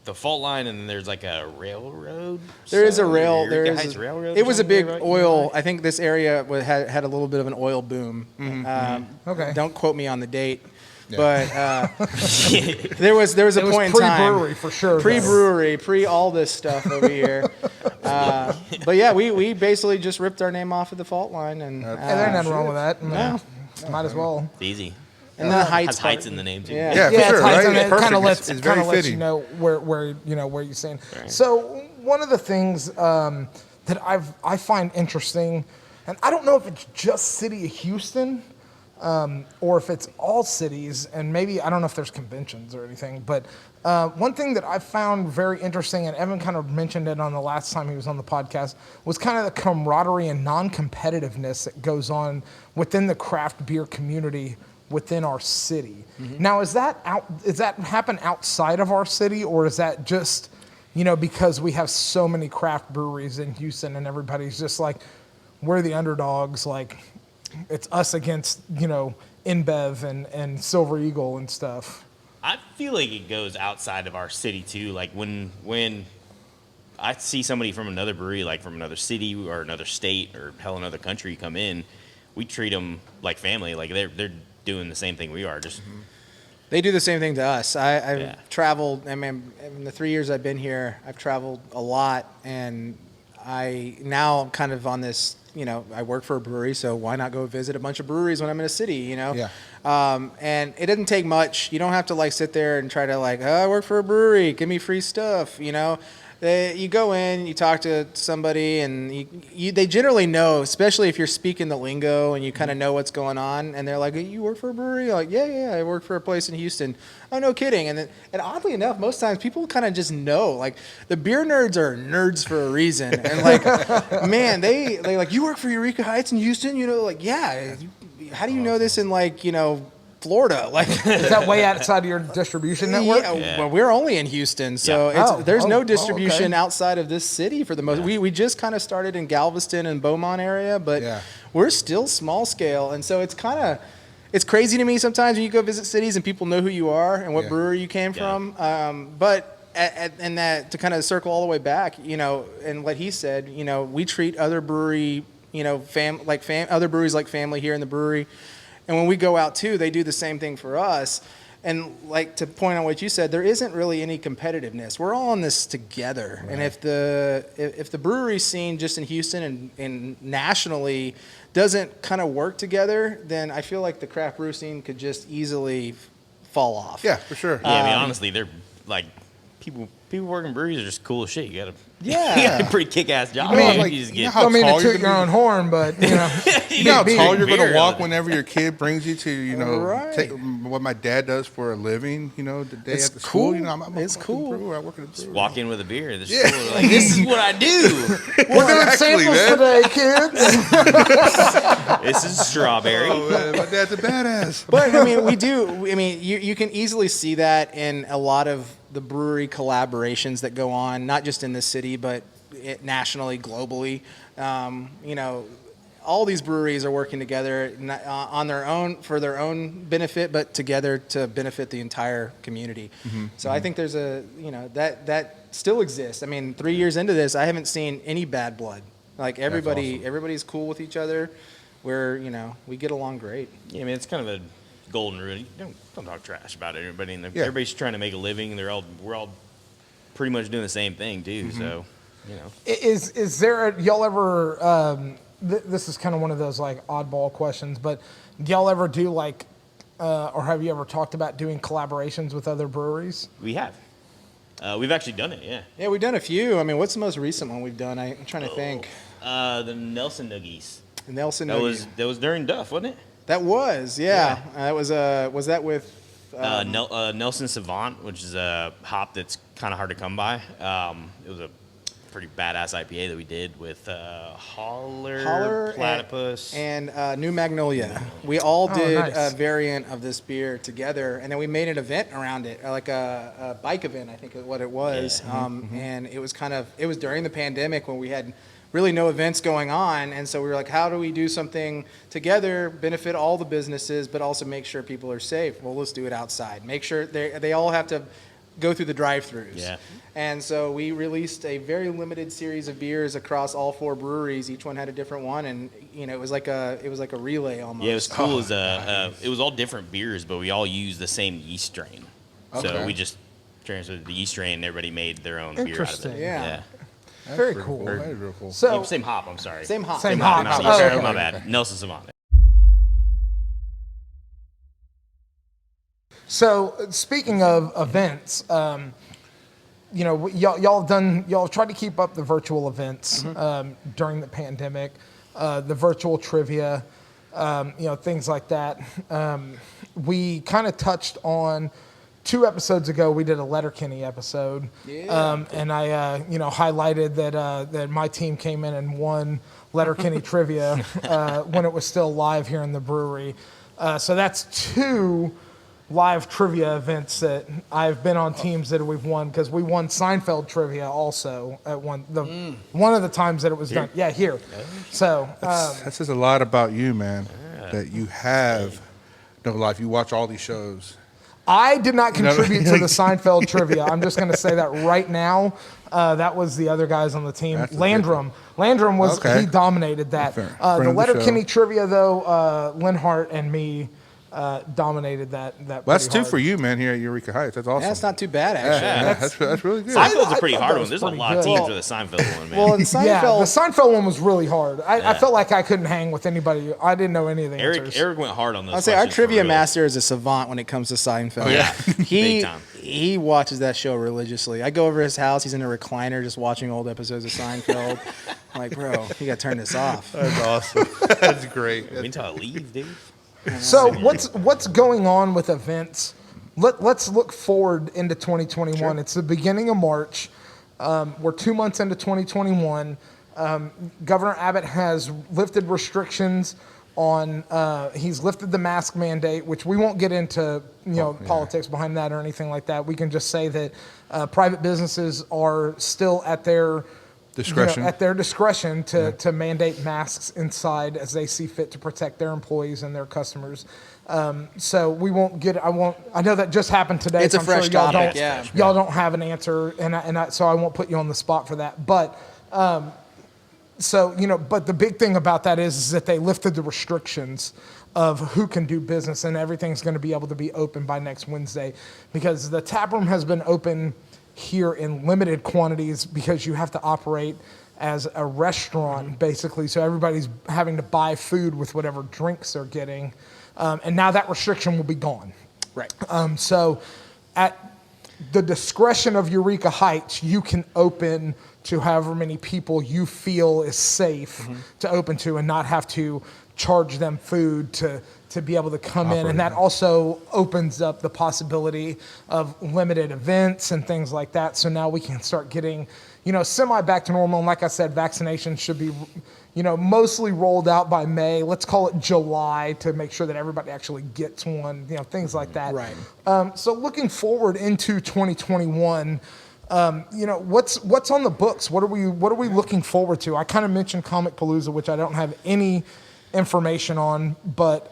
the fault line and then there's like a railroad? There is a rail. Eureka There is. Heights Railroad It or was a something big right? oil. I think this area had a little bit of an oil boom. Okay. Don't quote me on the date, but there was a It was point in time. pre-brewery for sure, though. Pre-brewery, pre all this stuff over here. But yeah, we basically just ripped our name off of the fault line, and And there's nothing wrong with that. No. Might as well. It's easy. and the heights Has heights part. in the name too. Yeah. Yeah, for Yeah, sure, it's heights, right? and it Perfect. kind of lets It's very kind of lets you fitting. know where you're saying. Right. So one of the things that I find interesting, and I don't know if it's just City of Houston, or if it's all cities, and maybe I don't know if there's conventions or anything, but one thing that I found very interesting, and Evan kind of mentioned it on the last time he was on the podcast, was kind of the camaraderie and non-competitiveness that goes on within the craft beer community within our city. Now, is that happen outside of our city, or is that just, because we have so many craft breweries in Houston and everybody's just like, we're the underdogs, like it's us against, InBev and Silver Eagle and stuff. I feel like it goes outside of our city too. Like when I see somebody from another brewery, like from another city or another state or hell another country come in, we treat them like family. Like they're doing the same thing we are. Just They do the same thing to us. I've Yeah. traveled. I mean, in the 3 years I've been here, I've traveled a lot, and I now kind of on this. I work for a brewery, so why not go visit a bunch of breweries when I'm in a city? Yeah. And it doesn't take much. You don't have to like sit there and try to like, oh, I work for a brewery, give me free stuff. You go in, you talk to somebody, and they generally know, especially if you're speaking the lingo and you kind of know what's going on. And they're like, you work for a brewery? You're like, yeah, I work for a place in Houston. Oh, no kidding. And oddly enough, most times people kind of just know. Like, the beer nerds are nerds for a reason. And like, man, they like, you work for Eureka Heights in Houston? Like, yeah. How do you know this in like, Florida? Like, Is that way outside of your distribution network? yeah, well, we're only in Houston, so Yeah. there's no Oh, distribution okay. outside of this city for the most. We just kind of started in Galveston and Beaumont area, but Yeah. we're still small scale, and so it's crazy to me sometimes when you go visit cities and people know who you are and what Yeah. brewery you came Yeah. from. But and that to kind of circle all the way back, and what he said, we treat other brewery, other breweries like family here in the brewery, and when we go out too, they do the same thing for us. And like to point on what you said, there isn't really any competitiveness. We're all in this together. Right. And if the brewery scene just in Houston and nationally doesn't kind of work together, then I feel like the craft brew scene could just easily fall off. Yeah, for sure. Yeah, I mean, honestly, they're like people working breweries are just cool as shit. You got Yeah. a pretty kick-ass job. I mean, You just you know get, how I don't mean tall to you're toot gonna your be? own horn, but you know, You know how tall you're going beer to walk out of it. whenever your kid brings you to, Right. take what my dad does for a living, the day It's after school. cool. I'm It's a cool. brewer. I work at a brewery. walk in with a beer. This, Yeah. is like, this is what I do. we're doing Exactly, samples man. today, kids. This is strawberry. Oh, man, my dad's a badass. But I mean, we do. I mean, you can easily see that in a lot of the brewery collaborations that go on, not just in this city, but nationally, globally. All these breweries are working together on their own for their own benefit, but together to benefit the entire community. So I think there's that still exists. I mean, 3 years into this, I haven't seen any bad blood. Like everybody's cool with each other. We get along great. Yeah, I mean, it's kind of a golden rule. Don't talk trash about everybody. Everybody's trying to make a living. We're all pretty much doing the same thing too. So, Is there y'all ever? This is kind of one of those like oddball questions, but do y'all ever do like, or have you ever talked about doing collaborations with other breweries? we have. We've actually done it. Yeah. Yeah, we've done a few. I mean, what's the most recent one we've done? I'm trying to think. The Nelson Nuggies. Nelson. That was during Duff, wasn't it? That was, yeah. That was that with Nelson Savant, which is a hop that's kind of hard to come by. It was a pretty badass IPA that we did with Holler, Platypus, and New Magnolia. We all did nice. a variant of this beer together, and then we made an event around it, like a bike event, I think is what it was. Yeah. And it was it was during the pandemic when we had really no events going on, and so we were like, how do we do something together, benefit all the businesses, but also make sure people are safe? Well, let's do it outside. Make sure they all have to go through the drive-thrus. Yeah. And so we released a very limited series of beers across all 4 breweries. Each one had a different one, and it was like a relay almost. Yeah, it was cool. It was all different beers, but we all used the same yeast strain. So Okay. we just transferred the yeast strain, and everybody made their own beer out of Interesting. it. Yeah. Very pretty cool. That is real cool. So Same hop. I'm sorry. Same hop. Same hop. Not Oh, yeast, okay. my bad. Nelson Savant. So speaking of events, y'all tried to keep up the virtual events during the pandemic, the virtual trivia, things like that. We kind of touched on 2 episodes ago. We did a Letterkenny episode, and I highlighted that my team came in and won Letterkenny trivia when it was still live here in the brewery. So that's 2 live trivia events that I've been on teams that we've won, because we won Seinfeld trivia also at one of the times that it was done. Yeah, here. So That says a lot about you, man, that you have no life. You watch all these shows. I did not contribute to the Seinfeld trivia. I'm just going to say that right now. That was the other guys on the team. That's a Landrum was Okay. he dominated that. Fair. The Friend of the Letterkenny show. trivia though, Linhart and me dominated that. Well, that's pretty 2 hard. for you, man, here at Eureka Heights. That's awesome. Yeah, that's not too bad, actually. Yeah, that's really good. Seinfeld's I a pretty thought hard that one. was There's a pretty lot of good. teams Well- with a Seinfeld one, man. Well, in Yeah, the Seinfeld, Seinfeld one was really hard. I felt like I couldn't hang with anybody. I didn't know any of the answers. Eric went hard on those. I'll say our questions for trivia real. master is a savant when it comes to Seinfeld. Oh, yeah. He Big time. he watches that show religiously. I go over his house. He's in a recliner just watching old episodes of Seinfeld. I'm like, bro, you got to turn this off. That's awesome. That's great. Wait until I leave, dude. So what's going on with events? Let's look forward into 2021. Sure. It's the beginning of March. We're 2 months into 2021. Governor Abbott has lifted restrictions on. He's lifted the mask mandate, which we won't get into politics behind that or anything like that. We can just say that private businesses are still at their Discretion. at their discretion to mandate masks inside as they see fit to protect their employees and their customers. So we won't get. I know that just happened today. It's so a I'm fresh sure y'all topic, don't, yeah. Y'all don't have an answer, so I won't put you on the spot for that. But so but the big thing about that is that they lifted the restrictions of who can do business, and everything's going to be able to be open by next Wednesday, because the tap room has been open here in limited quantities because you have to operate as a restaurant basically. So everybody's having to buy food with whatever drinks they're getting, and now that restriction will be gone. Right. So at the discretion of Eureka Heights, you can open to however many people you feel is safe to open to, and not have to charge them food to be able to come in. And that also opens up the possibility of limited events and things like that. So now we can start getting, semi back to normal. And like I said, vaccinations should be, mostly rolled out by May. Let's call it July to make sure that everybody actually gets one, things like that. Right. So looking forward into 2021, what's on the books? What are we looking forward to? I kind of mentioned Comic Palooza, which I don't have any information on, but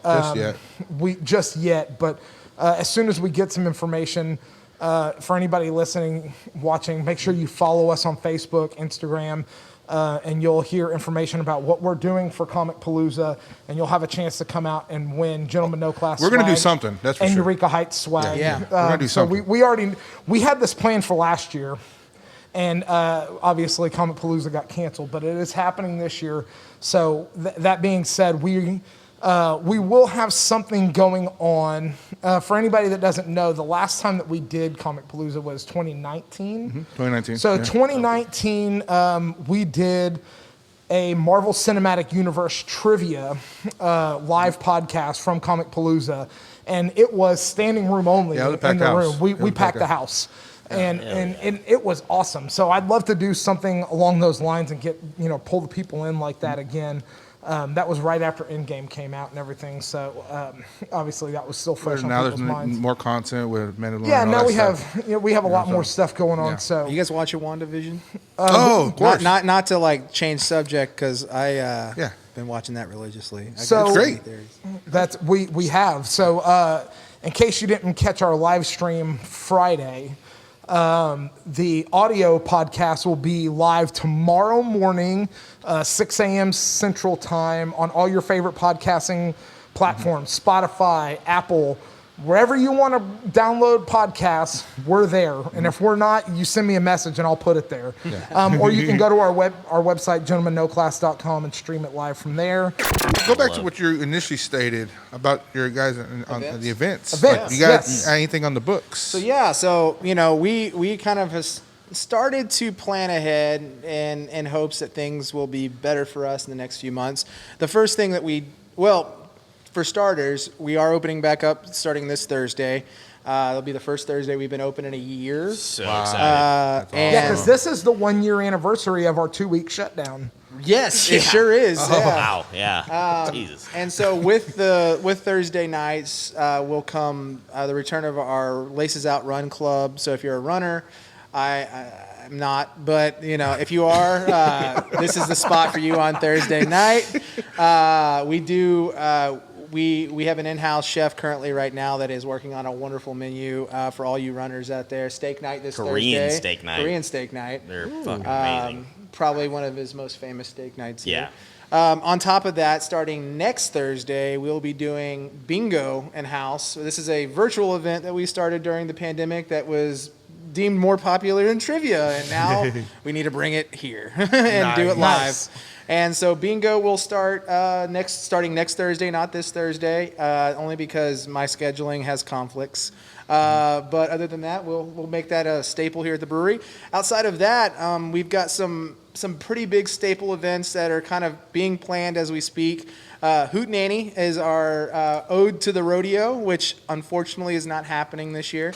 just yet. But as soon as we get some information, for anybody listening, watching, make sure you follow us on Facebook, Instagram, and you'll hear information about what we're doing for Comic Palooza, and you'll have a chance to come out and win Gentlemen No Class. We're going to do swag something, that's for and sure. Eureka Heights swag. Yeah. We're going to do something. So we had this plan for last year. And obviously, Comic Palooza got canceled, but it is happening this year. So that being said, we will have something going on. For anybody that doesn't know, the last time that we did Comic Palooza was 2019. 2019. So 2019, we did a Marvel Cinematic Universe trivia live podcast from Comic Palooza, and it was standing room only Yeah, it was a in packed the house. room. We packed the house. And it was awesome. So I'd love to do something along those lines and get, pull the people in like that again. That was right after Endgame came out and everything. So obviously that was still fresh on Now people's there's minds. more content with Mandalorian. Yeah, and now all we that have stuff. we have a lot more stuff going on. Yeah. So You guys watching WandaVision? Of course. Not to change subject, because I been watching that religiously. So- It's great. that's we have. So in case you didn't catch our live stream Friday, the audio podcast will be live tomorrow morning, 6 a.m. Central Time, on all your favorite podcasting platforms, Spotify, Apple, wherever you want to download podcasts, we're there. And if we're not, you send me a message and I'll put it there. Or you can go to our website, gentlemannoclass.com, and stream it live from there. Go back to what you initially stated about your guys on the events. Events, You got yes. anything on the books? So we kind of has started to plan ahead in hopes that things will be better for us in the next few months. The first thing that for starters, we are opening back up starting this Thursday. It'll be the first Thursday we've been open in a year. So excited. Yeah, because this is the 1 year anniversary of our 2-week shutdown. Yes, it sure is. Yeah. Wow. Yeah. Jesus. And so with Thursday nights will come the return of our Laces Out Run Club. So if you're a runner, I'm not, but if you are, this is the spot for you on Thursday night. We have an in-house chef currently right now that is working on a wonderful menu for all you runners out there. Steak night this Korean Thursday. steak night. Korean steak night. They're fucking amazing. Probably one of his most famous steak nights here. Yeah. On top of that, starting next Thursday, we'll be doing bingo in-house. So this is a virtual event that we started during the pandemic that was deemed more popular than trivia, and now we need to bring it here and do it live. Nice. And so bingo will start starting next Thursday, not this Thursday, only because my scheduling has conflicts. But other than that, we'll make that a staple here at the brewery. Outside of that, we've got some pretty big staple events that are kind of being planned as we speak. Hootenanny is our ode to the rodeo, which unfortunately is not happening this year.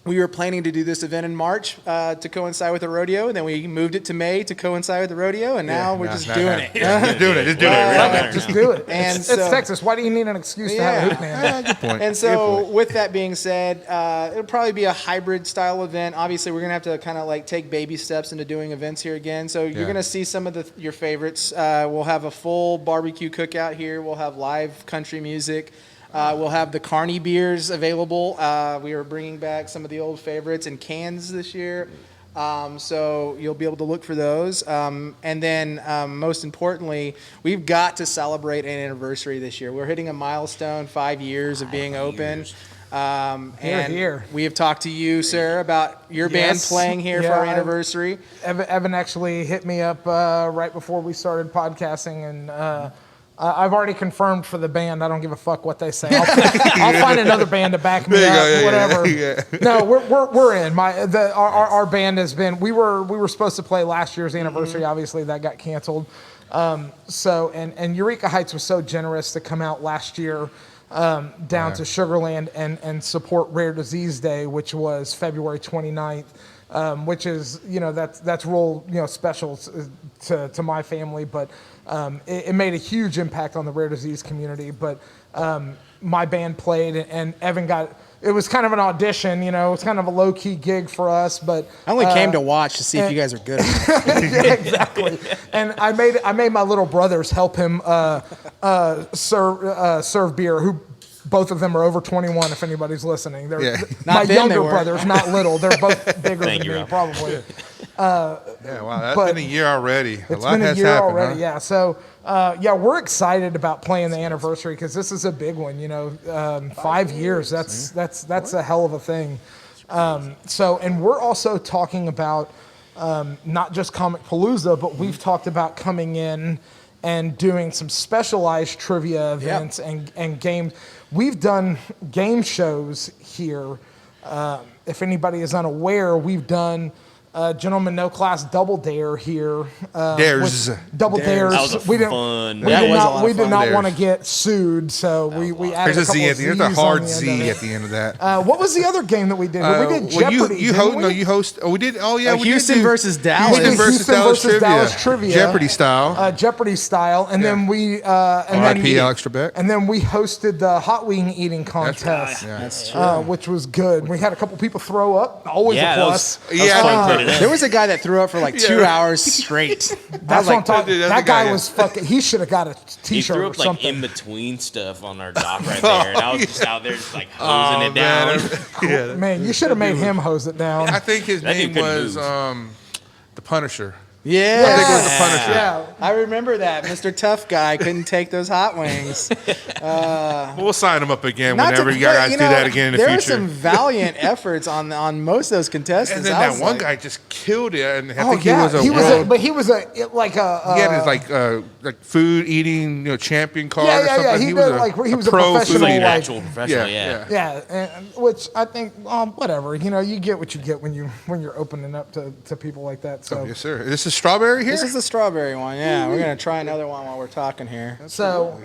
we were planning to do this event in March to coincide with the rodeo, and then we moved it to May to coincide with the rodeo, and now we're just doing it. Just doing it. Just doing it. Love it. Just do it. And it's so- Texas. Why do you need an excuse to have a hoop band? Good point. And so, with that being said, it'll probably be a hybrid style event. Obviously, we're gonna have to kind of like take baby steps into doing events here again. So you're gonna see some of your favorites. We'll have a full barbecue cookout here. We'll have live country music. We'll have the Carney beers available. We are bringing back some of the old favorites in cans this year. So you'll be able to look for those. And then most importantly, we've got to celebrate an anniversary this year. We're hitting a milestone, 5 years of being open. And here. we have talked to you, sir, about your band Yes. playing here for Yeah, our anniversary. Evan actually hit me up right before we started podcasting, and I've already confirmed for the band. I don't give a fuck what they say. I'll find another band to back me There you up, go, yeah, whatever. yeah. No, we're in. Our band has been. We were supposed to play last year's anniversary. Obviously, that got canceled. So Eureka Heights was so generous to come out last year down to Sugarland and support Rare Disease Day, which was February 29th, which is, that's real, special to my family, but it made a huge impact on the rare disease community. But my band played, and Evan it was kind of an audition, it was kind of a low-key gig for us, but I only came to watch to see if you guys are good enough. yeah, exactly. And I made my little brothers help him serve beer. Who both of them are over 21. If anybody's listening, they're Not my then, younger they weren't. brothers, not little. They're both bigger Thank than you, me, Rob. probably. Yeah, wow, that's but been a year already. A It's lot been a has year happened, already, huh? yeah. So, we're excited about playing the anniversary because this is a big one. 5 years. That's a hell of a thing. And we're also talking about not just Comic Palooza, but we've talked about coming in and doing some specialized trivia events and games. We've done game shows here. If anybody is unaware, we've done Gentlemen No Class Double Dare here. Dares. Double Dares. That was a fun. We That did was a not, lot we of did fun. not want to Dares. get sued, so we added There's a a couple Z of at the end. Z's There's a hard on the end Z of it. at the end of that. What was the other game that we did? We did Jeopardy. you didn't we? you host. Oh, we did. Oh, yeah, we Houston did do versus Dallas. We did Houston Houston versus Dallas trivia. Jeopardy style. Jeopardy style, and then we R.I.P. Alex Trebek. and then we hosted the hot wing eating contest, Yeah. That's true. which was good. We had a couple people throw up, always Yeah, a that plus. was Yeah, fun putting it in. There was a guy that threw up for like 2 hours straight. That's what I'm talking. dude, that's That the guy, guy yeah. was fucking. He should have got a He T-shirt threw or up like something. in between stuff on our dock right there, and I was just out there just like hosing it down. Yeah. Man, you should have made him hose it down. I think his That dude name couldn't was move. the Punisher. Yeah. I think it was the Punisher. Yeah. I remember that. Mr. Tough Guy couldn't take those hot wings. We'll sign him up again Not whenever to- you guys you do know, that again in the there future. were some valiant efforts on most of those contestants. and then I that was one like, guy just killed it, and I Oh think yeah, he was a world. he was a like a. He had his like food eating champion card Yeah, or yeah, something. He did, like, he was a pro professional, food Like an eater. like- actual professional, yeah. Yeah, and, which I think, whatever. You get what you get when you're opening up to people like that. So, Yes, sir. This is strawberry here. this is the strawberry one. Yeah, we're gonna try another one while we're talking here. so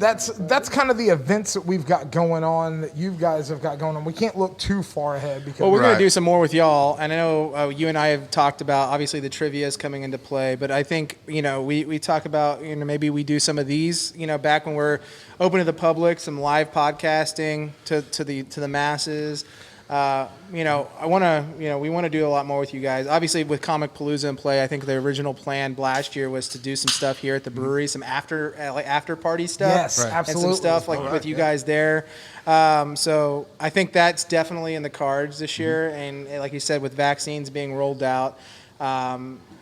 that's kind of the events that we've got going on that you guys have got going on. We can't look too far ahead because Well, we're Right. gonna do some more with y'all, and I know you and I have talked about obviously the trivia is coming into play, but I think we talk about maybe we do some of these back when we're open to the public, some live podcasting to the masses. I want to, we want to do a lot more with you guys. Obviously, with Comic Palooza in play, I think the original plan last year was to do some stuff here at the brewery, some after party stuff. Yes, Right. absolutely. And some stuff like with you guys there. So I think that's definitely in the cards this year. And like you said, with vaccines being rolled out,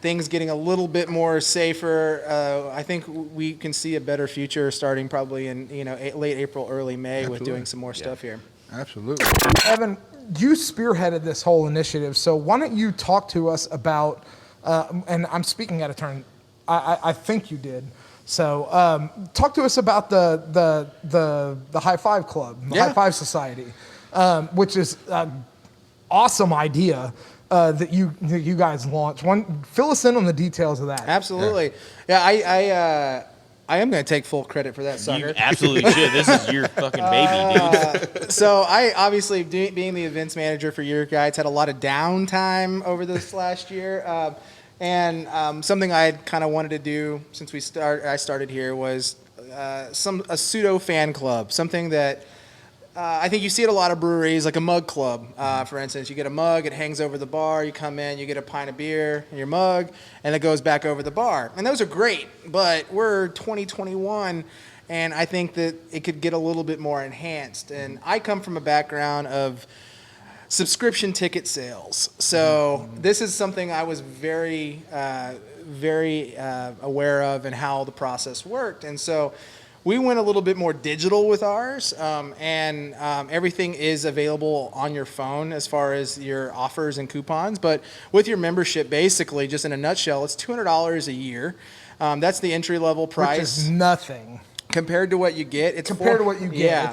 things getting a little bit more safer, I think we can see a better future starting probably in late April, early May with doing some more stuff here. Absolutely. Evan, you spearheaded this whole initiative, so why don't you talk to us about, and I'm speaking out of turn, I think you did. So talk to us about the High Five Club, the Yeah. High Five Society, which is an awesome idea that you guys launched. Fill us in on the details of that. Absolutely. Yeah, I am going to take full credit for that You sucker. absolutely should. This is your fucking baby, dude. So I obviously, being the events manager for Eureka Heights, had a lot of downtime over this last year. And something I had kind of wanted to do since I started here was a pseudo fan club, something that I think you see at a lot of breweries, like a mug club, for instance. You get a mug, it hangs over the bar, you come in, you get a pint of beer in your mug, and it goes back over the bar. And those are great, but we're 2021, and I think that it could get a little bit more enhanced. And I come from a background of subscription ticket sales. So this is something I was very aware of and how the process worked. And so we went a little bit more digital with ours, and everything is available on your phone as far as your offers and coupons. But with your membership, basically, just in a nutshell, it's $200 a year. That's the entry-level price. Which is nothing. Compared to what you get, it's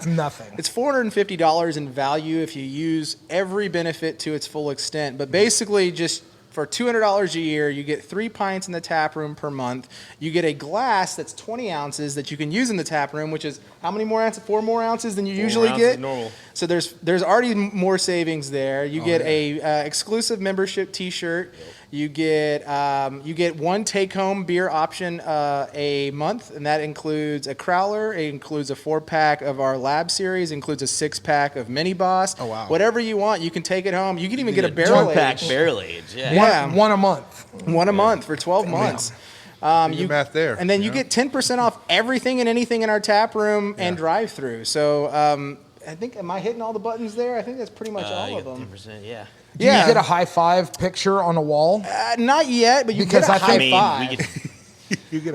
nothing. It's $450 in value if you use every benefit to its full extent. But basically, just for $200 a year, you get 3 pints in the tap room per month. You get a glass that's 20 ounces that you can use in the tap room, which is how many more ounces? 4 more ounces than you usually get. Normal. So there's already more savings there. You get a exclusive membership T-shirt. You get 1 take-home beer option a month, and that includes a Crowler. It includes a 4-pack of our Lab series. It includes a 6-pack of Mini Boss. Oh, wow. Whatever you want, you can take it home. You can even get a barrel pack age. barrel age. Yeah. One a month. One a month for 12 months. Do the math there. And then you get 10% off everything and anything in our tap room and drive-through. So I think, am I hitting all the buttons there? I think that's pretty much all of them. 10%, yeah. Do you get a high five picture on a wall? Not yet, but you Because get a I high think- five.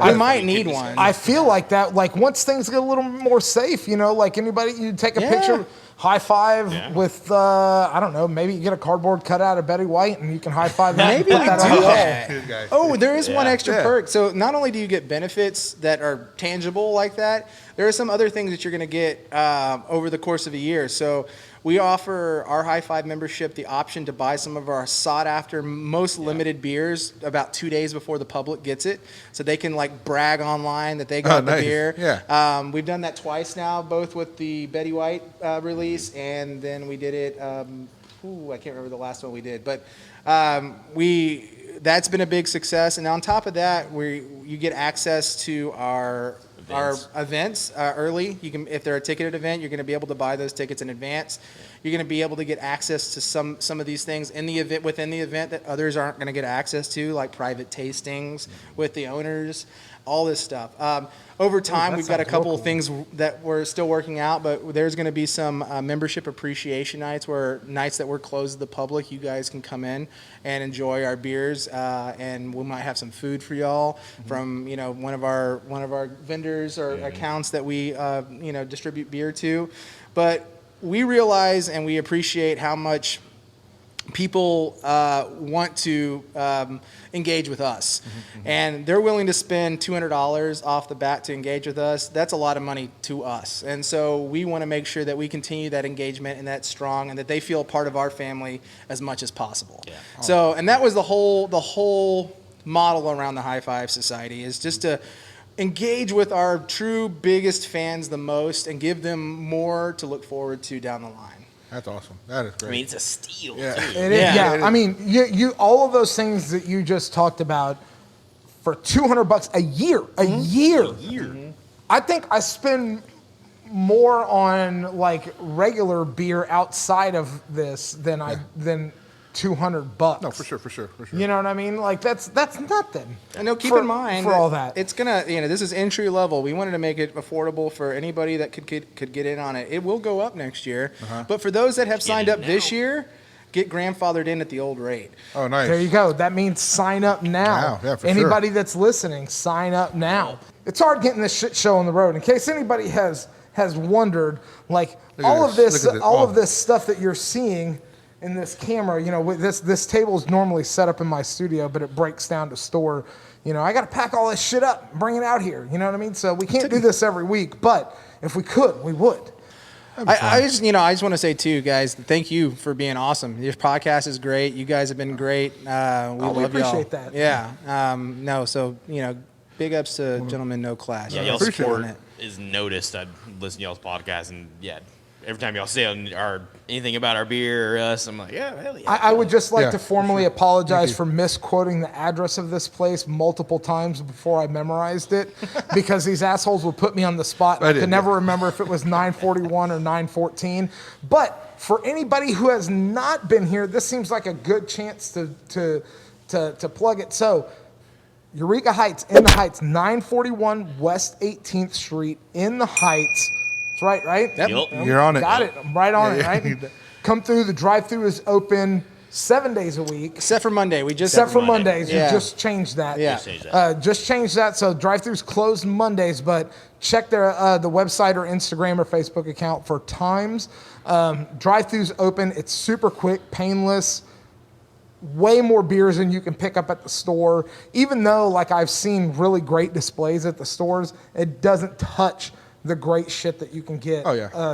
I I might need one. I feel like that. Like once things get a little more safe, like anybody, you take a picture, high five with, I don't know, maybe you get a cardboard cutout of Betty White and you can high five that. Maybe and we put that on do the wall. that. Good guy. Oh, there is one extra Yeah. perk. So not only do you get benefits that are tangible like that, there are some other things that you're going to get over the course of a year. So we offer our High Five membership the option to buy some of our sought-after, most limited beers about 2 days before the public gets it, so they can like brag online that they got the nice. beer. Yeah. We've done that twice now, both with the Betty White release, and then we did it. I can't remember the last one we did, but that's been a big success. And on top of that, you get access to our events early. You can, if they're a ticketed event, you're going to be able to buy those tickets in advance. You're going to be able to get access to some of these things in the event, within the event, that others aren't going to get access to, like private tastings with the owners, all this stuff. Over time, we've got a couple of things that we're still working out, but there's going to be some membership appreciation nights that we're closed to the public. You guys can come in and enjoy our beers, and we might have some food for y'all from one of our vendors or accounts that we distribute beer to. But we realize and we appreciate how much people want to engage with us, and they're willing to spend $200 off the bat to engage with us. That's a lot of money to us, and so we want to make sure that we continue that engagement and that's strong, and that they feel part of our family as much as possible. Yeah. So, and that was the whole model around the High Five Society, is just to engage with our true biggest fans the most and give them more to look forward to down the line. That's awesome. That is great. I mean, it's a steal, too. It is, yeah. I mean, you all of those things that you just talked about for $200 a year, a year. I think I spend more on like regular beer outside of this than $200. No, for sure. You know what I mean? Like that's nothing. I know. Keep for- in mind for all that. it's gonna. This is entry level. We wanted to make it affordable for anybody that could get in on it. It will go up next year, but for those that have signed up this year, get grandfathered in at the old rate. Oh, nice. There you go. That means sign up now. Yeah, for Anybody that's listening, sign up now. It's hard getting this shit show on the road. In case anybody has wondered, like Look at all of this, Look at all of this stuff that you're seeing in this camera, with this table is normally set up in my studio, but it breaks down to store. I got to pack all this shit up, and bring it out here. You know what I mean? So we can't do this every week, but if we could, we would. I just want to say too, guys, thank you for being awesome. Your podcast is great. You guys have been great. We love appreciate y'all. that. Yeah. So big ups to Gentlemen No Class. Yeah, y'all's appreciate support it. is noticed. I listen to y'all's podcast, and yeah, every time y'all say anything about our beer or us, I'm like, yeah, hell yeah. I would just like Yeah, to for formally sure. apologize for misquoting the address of this place multiple times before I memorized it, because these assholes would put me on the spot. I did, could never yeah. remember if it was 941 or 914. But for anybody who has not been here, this seems like a good chance to plug it. So, Eureka Heights, in the Heights, 941 West 18th Street, in the Heights. That's right, right? Yep. You're on it. Got it. I'm right on it, Yeah, right? yeah. Come through. The drive-through is open 7 days a week. Except for Monday. We just Except for Monday. Mondays. Yeah. We just changed that. Yeah. Just change that. Just changed that. So drive-throughs closed Mondays, but check their the website or Instagram or Facebook account for times. Drive-throughs open. It's super quick, painless. Way more beers than you can pick up at the store. Even though, like, I've seen really great displays at the stores, it doesn't touch the great shit that you can get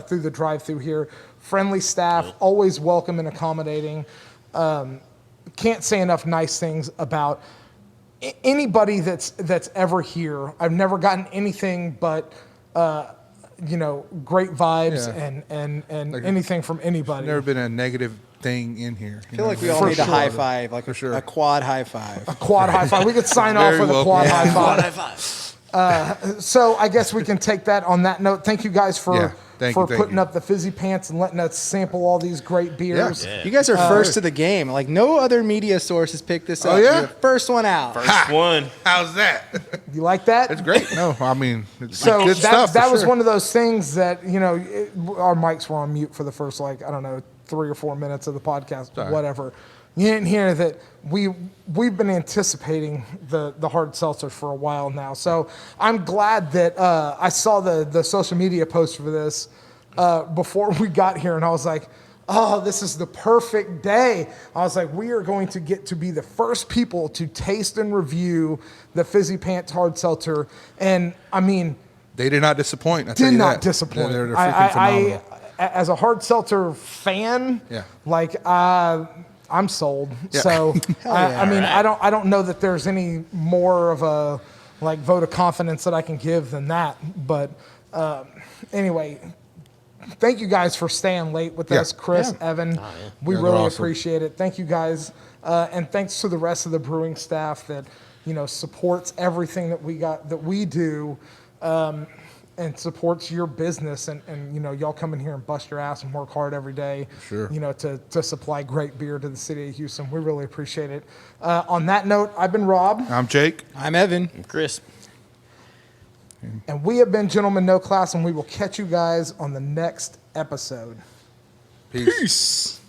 through the drive-through here. Friendly staff, always welcome and accommodating. Can't say enough nice things about anybody that's ever here. I've never gotten anything but great vibes and Like, anything from anybody. Never been a negative thing in here. I feel like we all For need a sure. high five, like sure. a quad high five. Quad high five. We could sign off Very with a welcome. quad Yeah. high five. So I guess we can take that on that note. Thank you guys for Thank you. putting up the fizzy pants and letting us sample all these great beers. Yeah. You guys are first to the game. Like, no other media source has picked this up. yeah? You're the first one out. First one. How's that? You like that? It's great. No, I mean, it's So good stuff. that for was sure. one of those things that, our mics were on mute for the first, 3 or 4 minutes of the podcast, Sorry. whatever. You didn't hear that we've been anticipating the hard seltzer for a while now. So I'm glad that I saw the social media post for this before we got here, and I was like, oh, this is the perfect day. I was like, we are going to get to be the first people to taste and review the Fizzy Pants hard seltzer. And I mean, They did not disappoint. I tell did you not that. disappoint. They're freaking phenomenal. As a hard seltzer fan, I'm sold. Yeah. So I mean, Right. I don't know that there's any more of a vote of confidence that I can give than that. But anyway, thank you guys for staying late with Yeah. us, Chris, Evan. We Yeah, really they're awesome. appreciate it. Thank you guys, and thanks to the rest of the brewing staff that supports everything that we do. And supports your business, and y'all come in here and bust your ass and work hard every day. Sure. To supply great beer to the city of Houston. We really appreciate it. On that note, I've been Rob, I'm Jake. I'm Evan. Chris. and we have been Gentlemen No Class, and we will catch you guys on the next episode. Peace. Peace.